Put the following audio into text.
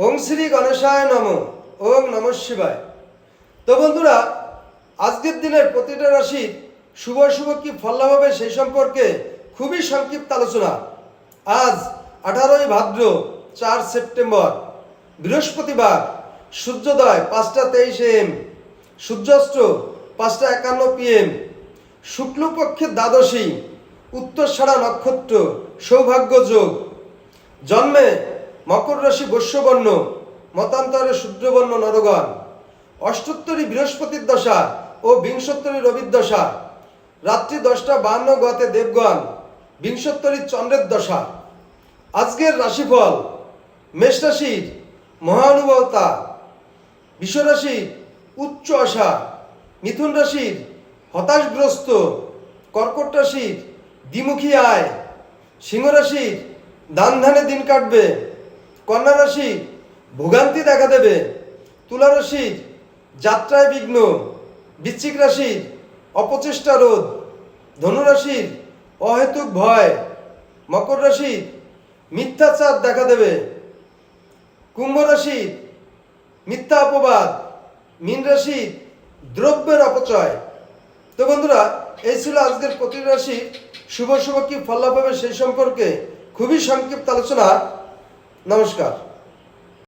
ওং শ্রী গণেশায় নম। ওং নমঃ শিবায়। তো বন্ধুরা, আজকের দিনের প্রতিটা রাশির শুভ শুভ কি ফল লাভ হবে সেই সম্পর্কে খুবই সংক্ষিপ্ত আলোচনা। আজ 18ই ভাদ্র 4 সেপ্টেম্বর, বৃহস্পতিবার। সূর্যোদয় 5টা 23 AM, সূর্যাস্ত 5টা 51 PM, শুক্লপক্ষের দ্বাদশী, উত্তরসাড়া নক্ষত্র, সৌভাগ্য যোগ। জন্মে মকর রাশি বৈশ্যবর্ণ, মতান্তরে শূদ্রবর্ণ নরগণ। অষ্টোত্তরী বৃহস্পতির দশা ও বিংশোত্তরী রবির দশা। রাত্রি 10টা 52 গতে দেবগণ, বিংশোত্তরী চন্দ্রের দশা। আজকের রাশিফল: মেষ রাশির মহানুভবতা, বৃষ রাশির উচ্চ আশা, মিথুন রাশির হতাশগ্রস্ত, কর্কট রাশির দ্বিমুখী আয়, সিংহ রাশির দান ধ্যানে দিন কাটবে, কন্যা রাশির ভোগান্তি দেখা দেবে, তুলা রাশির যাত্রায় বিঘ্ন, বৃশ্চিক রাশির অপচেষ্টা রোধ, ধনু রাশির অহেতুক ভয়, মকর রাশির মিথ্যাচার দেখা দেবে, কুম্ভ রাশির মিথ্যা অপবাদ, মীন রাশির দ্রব্যের অপচয়। তো বন্ধুরা, এই ছিল আজকের প্রতি রাশির শুভ শুভ কি ফল লাভ হবে সেই সম্পর্কে খুবই সংক্ষিপ্ত আলোচনা। নমস্কার।